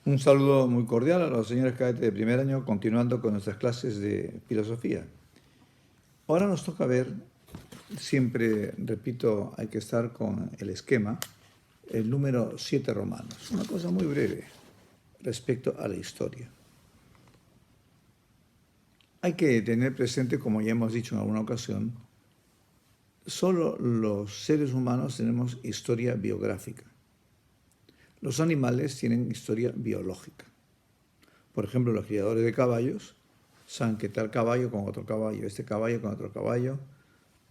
Un saludo muy cordial a los señores cadetes de primer año, continuando con nuestras clases de filosofía. Ahora nos toca ver, siempre repito, hay que estar con el esquema, el número 7 romanos. Una cosa muy breve respecto a la historia. Hay que tener presente, como ya hemos dicho en alguna ocasión, solo los seres humanos tenemos historia biográfica. Los animales tienen historia biológica. Por ejemplo, los criadores de caballos saben que tal caballo con otro caballo, este caballo con otro caballo.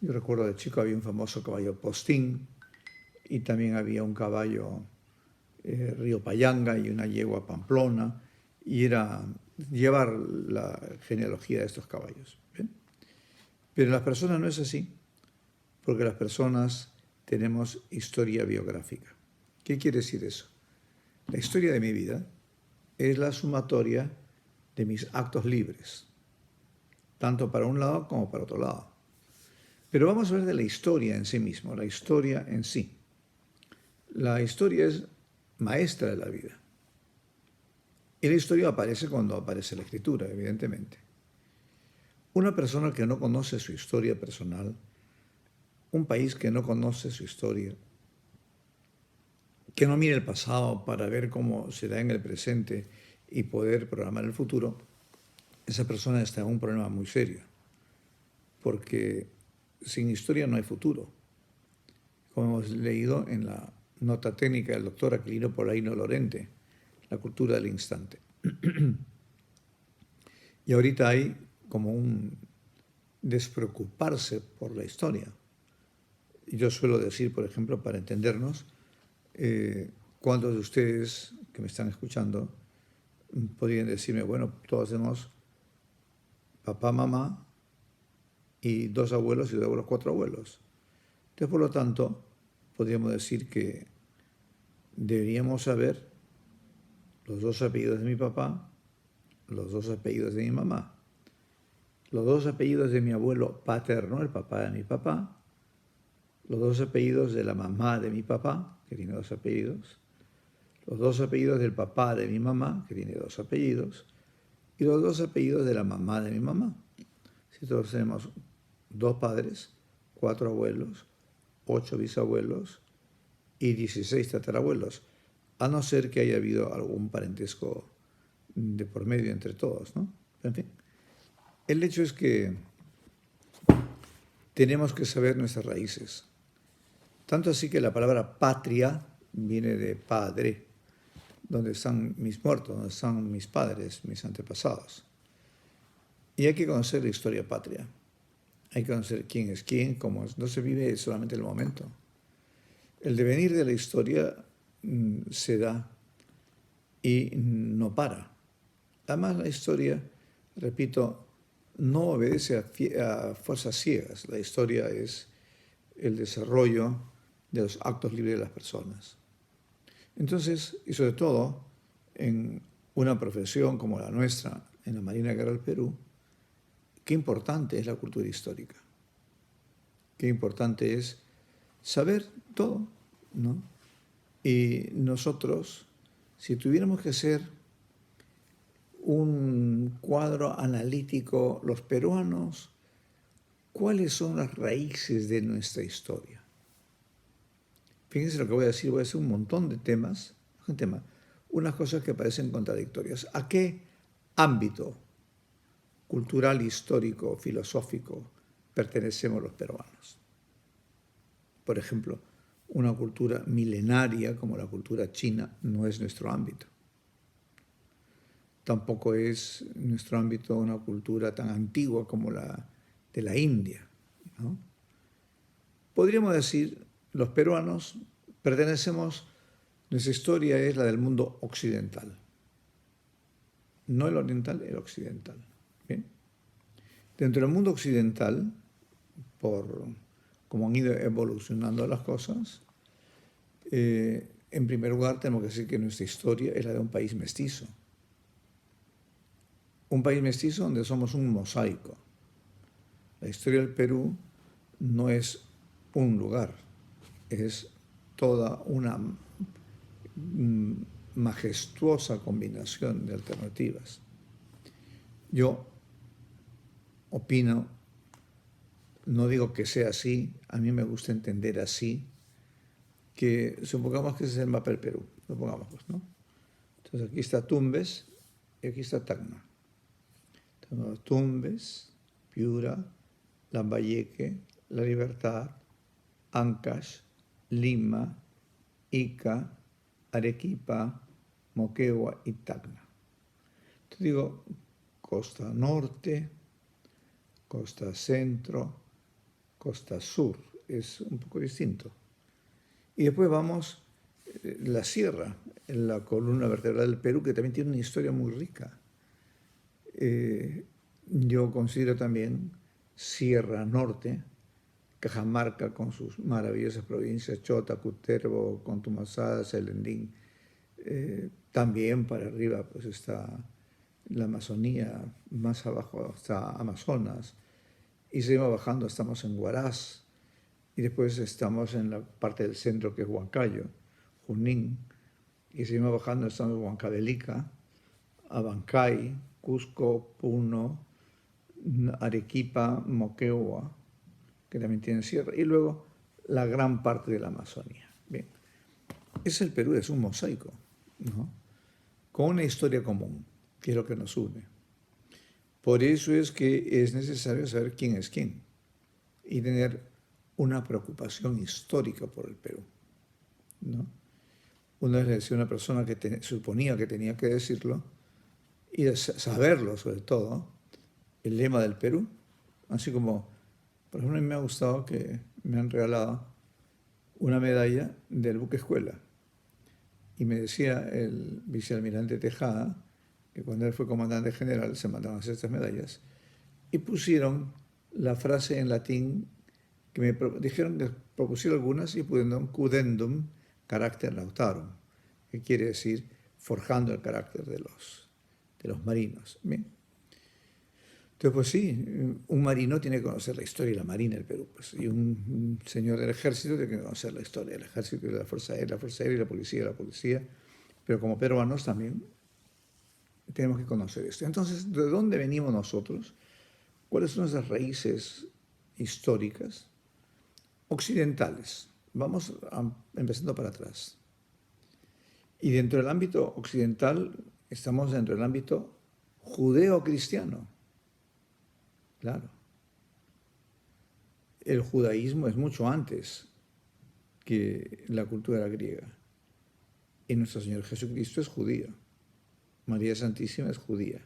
Yo recuerdo de chico había un famoso caballo Postín y también había un caballo Río Payanga y una yegua Pamplona, y era llevar la genealogía de estos caballos. ¿Ven? Pero en las personas no es así, porque las personas tenemos historia biográfica. ¿Qué quiere decir eso? La historia de mi vida es la sumatoria de mis actos libres, tanto para un lado como para otro lado. Pero vamos a ver de la historia en sí mismo, la historia en sí. La historia es maestra de la vida. Y la historia aparece cuando aparece la escritura, evidentemente. Una persona que no conoce su historia personal, un país que no conoce su historia, que no mire el pasado para ver cómo será en el presente y poder programar el futuro, esa persona está en un problema muy serio, porque sin historia no hay futuro. Como hemos leído en la nota técnica del doctor Aquilino Polaino Lorente, la cultura del instante. Y ahorita hay como un despreocuparse por la historia. Yo suelo decir, por ejemplo, para entendernos, ¿cuántos de ustedes que me están escuchando podrían decirme, bueno, todos tenemos papá, mamá y dos abuelos y luego los cuatro abuelos? Entonces, por lo tanto, podríamos decir que deberíamos saber los dos apellidos de mi papá, los dos apellidos de mi mamá, los dos apellidos de mi abuelo paterno, el papá de mi papá, los dos apellidos de la mamá de mi papá, que tiene dos apellidos, los dos apellidos del papá de mi mamá, que tiene dos apellidos, y los dos apellidos de la mamá de mi mamá. Si todos tenemos dos padres, cuatro abuelos, 8 bisabuelos y 16 tatarabuelos, a no ser que haya habido algún parentesco de por medio entre todos, ¿no? En fin, el hecho es que tenemos que saber nuestras raíces. Tanto así que la palabra patria viene de padre, donde están mis muertos, donde están mis padres, mis antepasados. Y hay que conocer la historia patria. Hay que conocer quién es quién, cómo es. No se vive solamente el momento. El devenir de la historia se da y no para. Además, la historia, repito, no obedece a fuerzas ciegas. La historia es el desarrollo de los actos libres de las personas. Entonces, y sobre todo en una profesión como la nuestra, en la Marina Guerra del Perú, qué importante es la cultura histórica. Qué importante es saber todo, ¿no? Y nosotros, si tuviéramos que hacer un cuadro analítico, los peruanos, ¿cuáles son las raíces de nuestra historia? Fíjense lo que voy a decir un montón de temas, unas cosas que parecen contradictorias. ¿A qué ámbito cultural, histórico, filosófico pertenecemos los peruanos? Por ejemplo, una cultura milenaria como la cultura china no es nuestro ámbito. Tampoco es nuestro ámbito una cultura tan antigua como la de la India, ¿no? Podríamos decir, los peruanos pertenecemos, nuestra historia es la del mundo occidental. No el oriental, el occidental. ¿Bien? Dentro del mundo occidental, por cómo han ido evolucionando las cosas, en primer lugar tenemos que decir que nuestra historia es la de un país mestizo. Un país mestizo donde somos un mosaico. La historia del Perú no es un lugar, es toda una majestuosa combinación de alternativas. Yo opino, no digo que sea así, a mí me gusta entender así, que supongamos que ese es el mapa del Perú, supongamos, pues, ¿no? Entonces aquí está Tumbes y aquí está Tacna. Tenemos Tumbes, Piura, Lambayeque, La Libertad, Ancash, Lima, Ica, Arequipa, Moquegua y Tacna. Entonces digo, costa norte, costa centro, costa sur, es un poco distinto. Y después vamos la sierra, en la columna vertebral del Perú, que también tiene una historia muy rica. Yo considero también Sierra Norte, Cajamarca con sus maravillosas provincias, Chota, Cutervo, Contumaxada, Selendín. También para arriba pues está la Amazonía, más abajo está Amazonas, y seguimos bajando, estamos en Huaraz, y después estamos en la parte del centro que es Huancayo, Junín, y seguimos bajando, estamos en Huancavelica, Abancay, Cusco, Puno, Arequipa, Moquegua, que también tienen sierra, y luego la gran parte de la Amazonía. Bien, es el Perú, es un mosaico, ¿no? Con una historia común, que es lo que nos une. Por eso es que es necesario saber quién es quién y tener una preocupación histórica por el Perú, ¿no? Una vez le decía a una persona que suponía que tenía que decirlo, y saberlo sobre todo, el lema del Perú, así como, por ejemplo, a mí me ha gustado que me han regalado una medalla del buque escuela. Y me decía el vicealmirante Tejada que cuando él fue comandante general se mandaban a hacer estas medallas y pusieron la frase en latín que me dijeron que propusiera algunas y pusieron cudendum caracter lautarum, que quiere decir forjando el carácter de los marinos. Bien. Entonces, pues sí, un marino tiene que conocer la historia de la marina del Perú, pues, y un señor del ejército tiene que conocer la historia del ejército y de la Fuerza Aérea y la policía, pero como peruanos también tenemos que conocer esto. Entonces, ¿de dónde venimos nosotros? ¿Cuáles son nuestras raíces históricas? Occidentales. Vamos empezando para atrás. Y dentro del ámbito occidental estamos dentro del ámbito judeo-cristiano. Claro. El judaísmo es mucho antes que la cultura griega. Y nuestro Señor Jesucristo es judío. María Santísima es judía.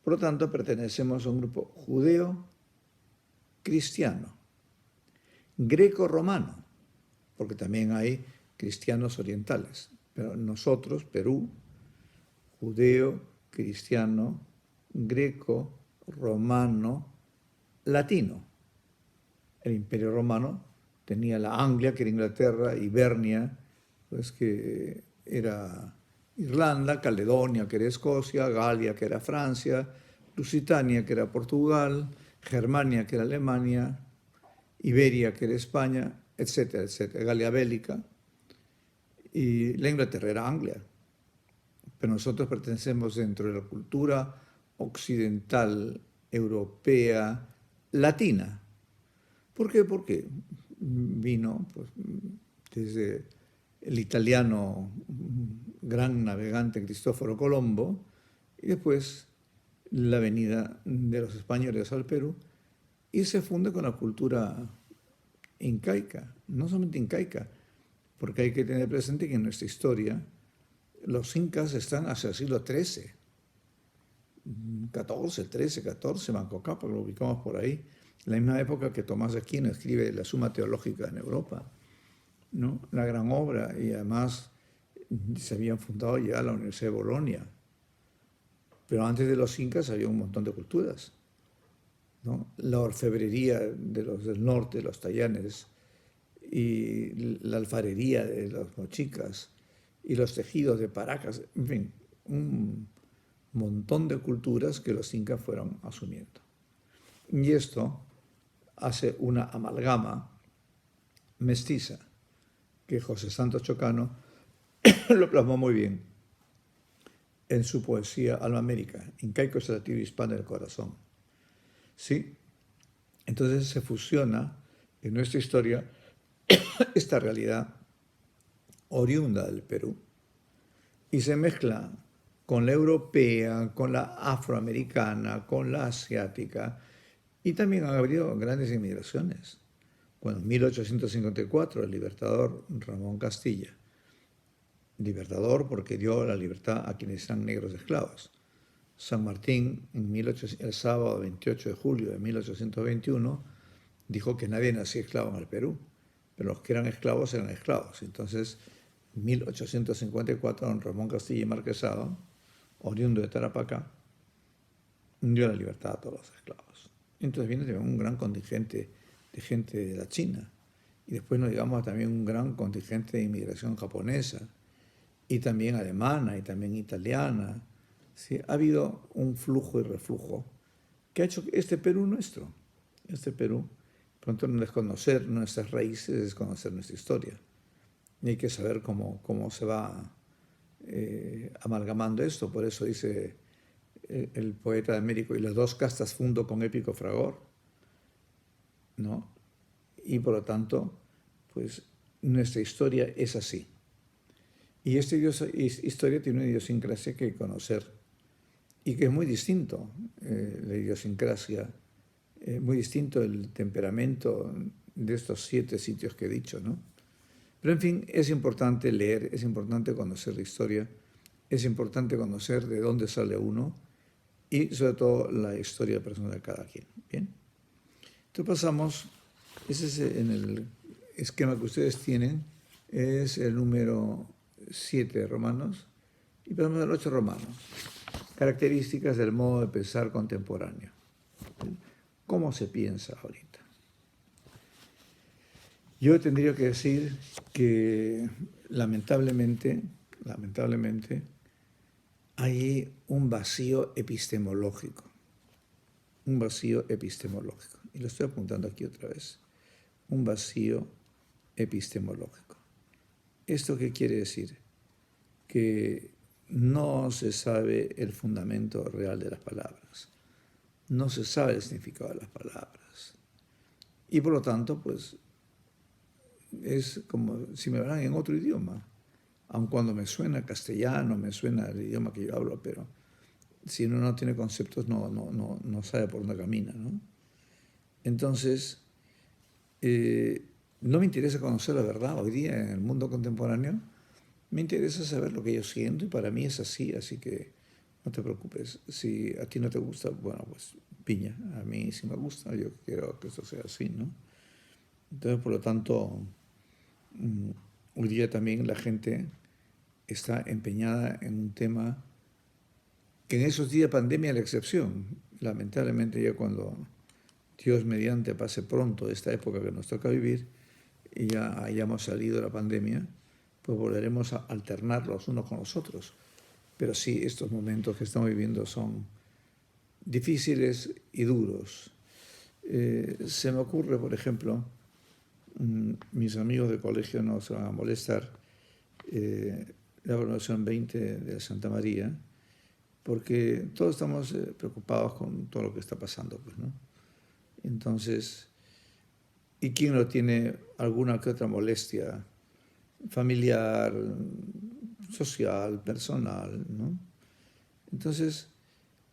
Por lo tanto, pertenecemos a un grupo judeo-cristiano, greco-romano, porque también hay cristianos orientales. Pero nosotros, Perú, judeo, cristiano, greco, romano, latino. El Imperio Romano tenía la Anglia, que era Inglaterra, Hibernia, pues que era Irlanda, Caledonia, que era Escocia, Galia, que era Francia, Lusitania, que era Portugal, Germania, que era Alemania, Iberia, que era España, etcétera, etcétera, Galia Bélica, y la Inglaterra era Anglia. Pero nosotros pertenecemos dentro de la cultura occidental, europea, latina. ¿Por qué? Porque vino pues, desde el italiano gran navegante Cristóforo Colombo y después la venida de los españoles al Perú y se funde con la cultura incaica, no solamente incaica, porque hay que tener presente que en nuestra historia los incas están hacia el siglo XIII, 14, 13, 14, Manco Cápac, lo ubicamos por ahí, la misma época que Tomás de Aquino escribe la Suma Teológica en Europa, ¿no? La gran obra, y además se habían fundado ya la Universidad de Bolonia. Pero antes de los incas había un montón de culturas, ¿no? La orfebrería de los del norte, los tallanes, y la alfarería de los mochicas, y los tejidos de Paracas, en fin, un montón de culturas que los incas fueron asumiendo. Y esto hace una amalgama mestiza que José Santos Chocano lo plasmó muy bien en su poesía Alma América, Incaico es el latido hispano del corazón. ¿Sí? Entonces se fusiona en nuestra historia esta realidad oriunda del Perú y se mezcla con la europea, con la afroamericana, con la asiática, y también ha habido grandes inmigraciones. Bueno, en 1854 el libertador Ramón Castilla, libertador porque dio la libertad a quienes eran negros esclavos. San Martín, el sábado 28 de julio de 1821, dijo que nadie nacía esclavo en el Perú, pero los que eran esclavos eran esclavos. Entonces, en 1854, don Ramón Castilla y Marquesado, oriundo de Tarapacá, dio la libertad a todos los esclavos. Entonces viene también un gran contingente de gente de la China. Y después nos digamos también un gran contingente de inmigración japonesa, y también alemana, y también italiana. ¿Sí? Ha habido un flujo y reflujo que ha hecho que este Perú nuestro, este Perú, pronto no es conocer nuestras raíces, es conocer nuestra historia. Y hay que saber cómo se va amalgamando esto. Por eso dice el poeta de Américo, y las dos castas fundo con épico fragor, ¿no? Y por lo tanto, pues nuestra historia es así. Y esta historia tiene una idiosincrasia que hay que conocer y que es muy distinto, la idiosincrasia, muy distinto el temperamento de estos 7 sitios que he dicho, ¿no? Pero en fin, es importante leer, es importante conocer la historia, es importante conocer de dónde sale uno y sobre todo la historia personal de cada quien. Bien, entonces pasamos, ese es en el esquema que ustedes tienen, es el número 7 de Romanos, y pasamos al 8 Romanos. Características del modo de pensar contemporáneo. ¿Cómo se piensa ahorita? Yo tendría que decir que lamentablemente, hay un vacío epistemológico. Un vacío epistemológico. Y lo estoy apuntando aquí otra vez. Un vacío epistemológico. ¿Esto qué quiere decir? Que no se sabe el fundamento real de las palabras. No se sabe el significado de las palabras. Y por lo tanto, pues, es como si me hablaran en otro idioma. Aun cuando me suena castellano, me suena el idioma que yo hablo, pero si uno no tiene conceptos, no sabe por dónde camina, ¿no? Entonces, no me interesa conocer la verdad hoy día en el mundo contemporáneo, me interesa saber lo que yo siento y para mí es así, así que no te preocupes. Si a ti no te gusta, bueno, pues piña, a mí sí me gusta, yo quiero que esto sea así, ¿no? Entonces, por lo tanto, hoy día también la gente está empeñada en un tema que en esos días de pandemia es la excepción. Lamentablemente ya cuando Dios mediante pase pronto esta época que nos toca vivir y ya hayamos salido de la pandemia, pues volveremos a alternar los unos con los otros. Pero sí, estos momentos que estamos viviendo son difíciles y duros. Se me ocurre, por ejemplo, mis amigos de colegio no se van a molestar, la promoción 20 de Santa María, porque todos estamos preocupados con todo lo que está pasando, pues, ¿no? Entonces, ¿y quién no tiene alguna que otra molestia familiar, social, personal, ¿no? Entonces,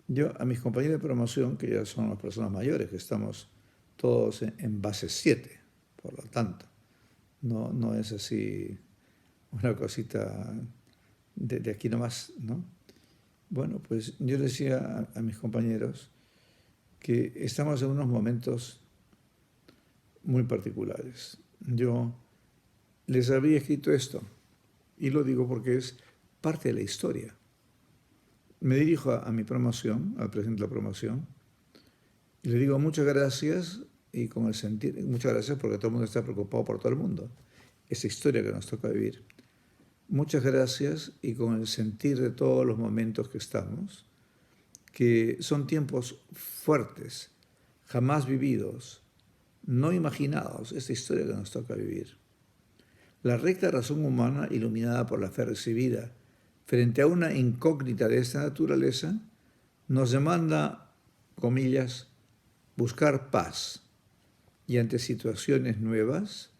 yo a mis compañeros de promoción, que ya son las personas mayores, que estamos todos en base 7, por lo tanto, no es así una cosita de aquí nomás, ¿no? Bueno, pues yo decía a mis compañeros que estamos en unos momentos muy particulares. Yo les había escrito esto, y lo digo porque es parte de la historia. Me dirijo a mi promoción, al presidente de la promoción, y le digo muchas gracias, y con el sentir, muchas gracias porque todo el mundo está preocupado por todo el mundo, esa historia que nos toca vivir. Muchas gracias, y con el sentir de todos los momentos que estamos, que son tiempos fuertes, jamás vividos, no imaginados, esta historia que nos toca vivir. La recta razón humana, iluminada por la fe recibida, frente a una incógnita de esta naturaleza, nos demanda, comillas, buscar paz y ante situaciones nuevas,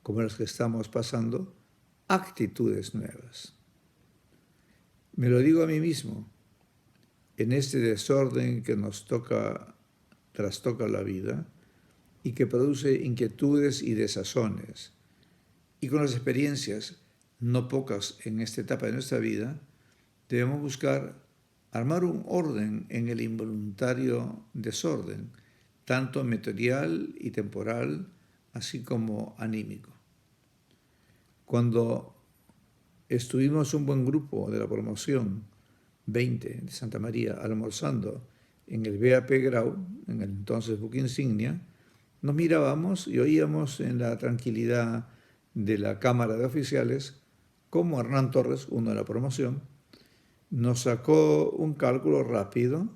como las que estamos pasando, actitudes nuevas. Me lo digo a mí mismo, en este desorden que nos trastoca la vida y que produce inquietudes y desazones, y con las experiencias, no pocas en esta etapa de nuestra vida, debemos buscar armar un orden en el involuntario desorden, tanto material y temporal, así como anímico. Cuando estuvimos un buen grupo de la promoción 20 de Santa María almorzando en el BAP Grau, en el entonces buque insignia, nos mirábamos y oíamos en la tranquilidad de la Cámara de Oficiales cómo Hernán Torres, uno de la promoción, nos sacó un cálculo rápido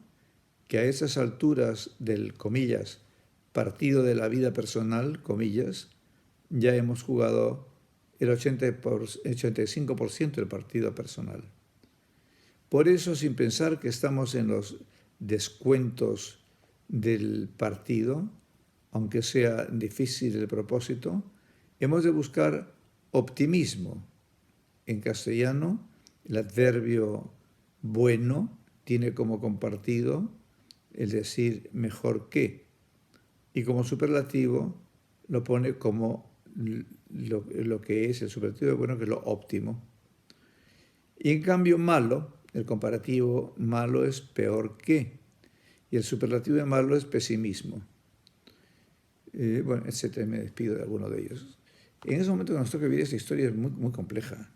que a esas alturas del, comillas, partido de la vida personal, comillas, ya hemos jugado el 85% del partido personal. Por eso, sin pensar que estamos en los descuentos del partido, aunque sea difícil el propósito, hemos de buscar optimismo. En castellano, el adverbio bueno tiene como compartido el decir mejor que, y como superlativo lo pone como lo que es el superlativo de bueno, que es lo óptimo. Y en cambio malo, el comparativo malo es peor que, y el superlativo de malo es pesimismo. Bueno, etcétera, me despido de alguno de ellos. En ese momento que nos toca vivir esta historia es muy, muy compleja.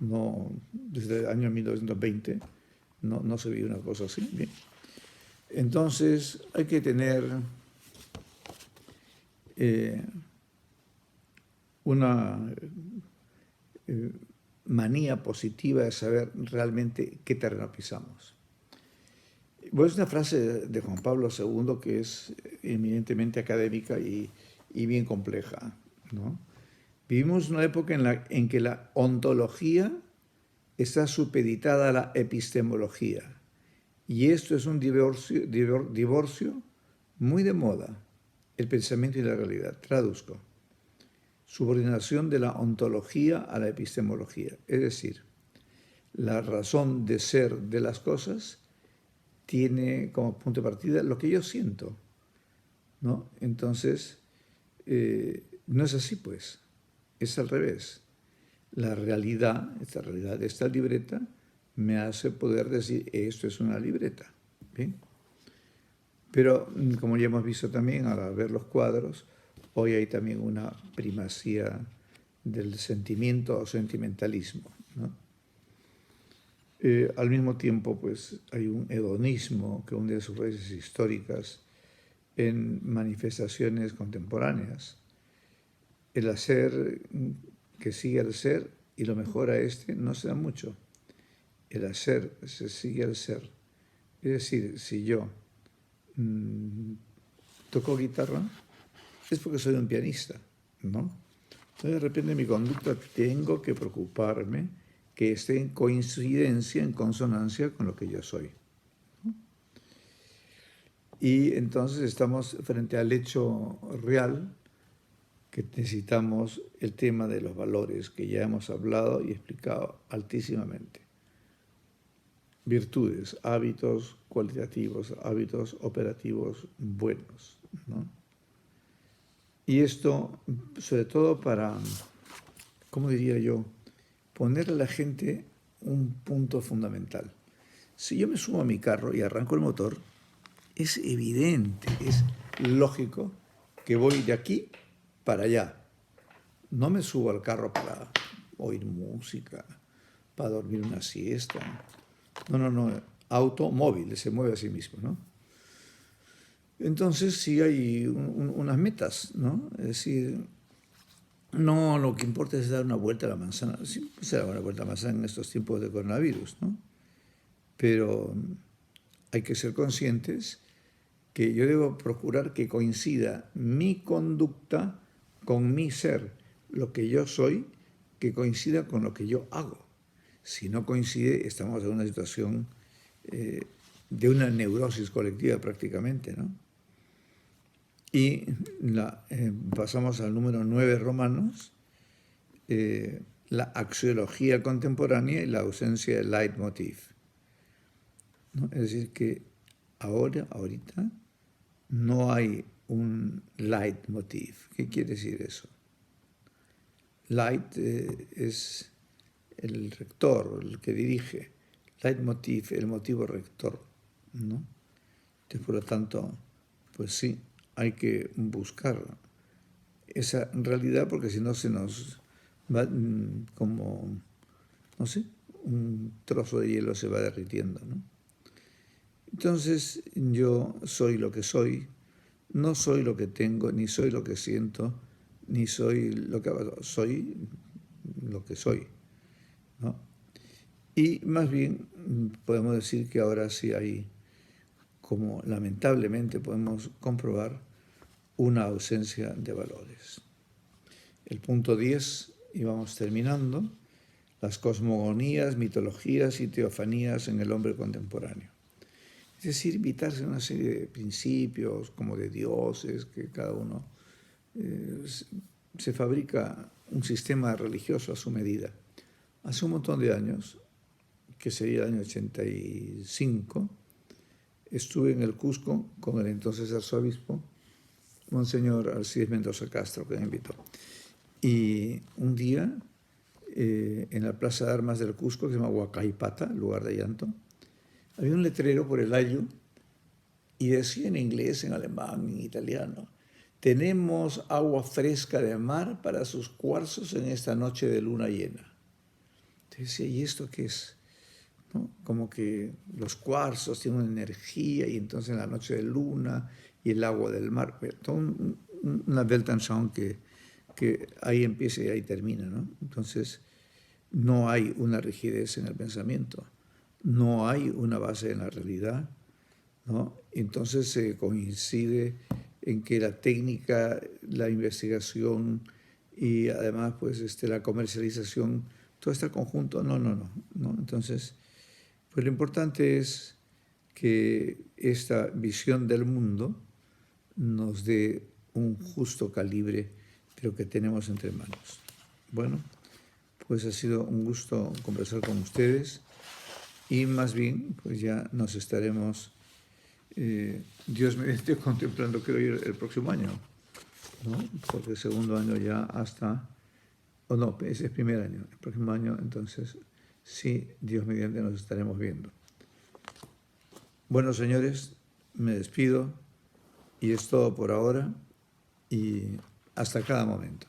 No, desde el año 1920 no se vive una cosa así. Bien. Entonces hay que tener una manía positiva de saber realmente qué terreno pisamos. Bueno, es una frase de Juan Pablo II que es eminentemente académica y bien compleja, ¿no? Vivimos una época en que la ontología está supeditada a la epistemología. Y esto es un divorcio muy de moda, el pensamiento y la realidad. Traduzco. Subordinación de la ontología a la epistemología. Es decir, la razón de ser de las cosas tiene como punto de partida lo que yo siento, ¿no? Entonces, no es así, pues. Es al revés. La realidad, esta realidad de esta libreta, me hace poder decir, esto es una libreta. ¿Bien? Pero, como ya hemos visto también al ver los cuadros, hoy hay también una primacía del sentimiento o sentimentalismo, ¿no? Al mismo tiempo, pues, hay un hedonismo que hunde sus raíces históricas en manifestaciones contemporáneas. El hacer que sigue al ser y lo mejora no se da mucho. El hacer se sigue al ser. Es decir, si yo toco guitarra, es porque soy un pianista, ¿no? Entonces, de repente, mi conducta tengo que preocuparme que esté en coincidencia, en consonancia con lo que yo soy, ¿no? Y entonces estamos frente al hecho real que necesitamos el tema de los valores que ya hemos hablado y explicado altísimamente. Virtudes, hábitos cualitativos, hábitos operativos buenos, ¿no? Y esto, sobre todo para, ¿cómo diría yo?, ponerle a la gente un punto fundamental. Si yo me subo a mi carro y arranco el motor, es evidente, es lógico que voy de aquí para allá. No me subo al carro para oír música, para dormir una siesta. No, automóvil, se mueve a sí mismo, ¿no? Entonces sí hay unas metas, ¿no? Es decir, no, lo que importa es dar una vuelta a la manzana. Sí, se da una vuelta a la manzana en estos tiempos de coronavirus, ¿no? Pero hay que ser conscientes que yo debo procurar que coincida mi conducta con mi ser, lo que yo soy, que coincida con lo que yo hago. Si no coincide, estamos en una situación de una neurosis colectiva prácticamente, ¿no? Y pasamos al número 9 Romanos, la axiología contemporánea y la ausencia del leitmotiv, ¿no? Es decir, que ahorita, no hay un leitmotiv. ¿Qué quiere decir eso? Leit es el rector, el que dirige. Leitmotiv, el motivo rector, ¿no? Entonces, por lo tanto, pues sí, hay que buscar esa realidad, porque si no se nos va como, no sé, un trozo de hielo se va derritiendo, ¿no? Entonces, yo soy lo que soy, no soy lo que tengo, ni soy lo que siento, ni soy lo que hago, soy lo que soy, ¿no? Y más bien podemos decir que ahora sí hay, como lamentablemente podemos comprobar, una ausencia de valores. El punto 10, y vamos terminando, las cosmogonías, mitologías y teofanías en el hombre contemporáneo. Es decir, invitarse a una serie de principios, como de dioses, que cada uno se fabrica un sistema religioso a su medida. Hace un montón de años, que sería el año 85, estuve en el Cusco con el entonces arzobispo, Monseñor Alcides Mendoza Castro, que me invitó. Y un día, en la Plaza de Armas del Cusco, que se llama Huacaipata, lugar de llanto, había un letrero por el ayo y decía en inglés, en alemán, en italiano: tenemos agua fresca de mar para sus cuarzos en esta noche de luna llena. Entonces decía, ¿y esto qué es? ¿No? Como que los cuarzos tienen una energía y entonces en la noche de luna y el agua del mar, toda una Weltanschauung que ahí empieza y ahí termina, ¿no? Entonces no hay una rigidez en el pensamiento, no hay una base en la realidad, ¿no? Entonces se coincide en que la técnica, la investigación y además pues la comercialización, todo este conjunto, no. Entonces, pues lo importante es que esta visión del mundo nos dé un justo calibre de lo que tenemos entre manos. Bueno, pues ha sido un gusto conversar con ustedes y más bien pues ya nos estaremos, Dios mediante, contemplando, creo yo, el próximo año, ¿no? Porque el segundo año ya hasta, o no, ese es el primer año, el próximo año, entonces sí, Dios mediante, nos estaremos viendo. Bueno, señores, me despido y es todo por ahora y hasta cada momento.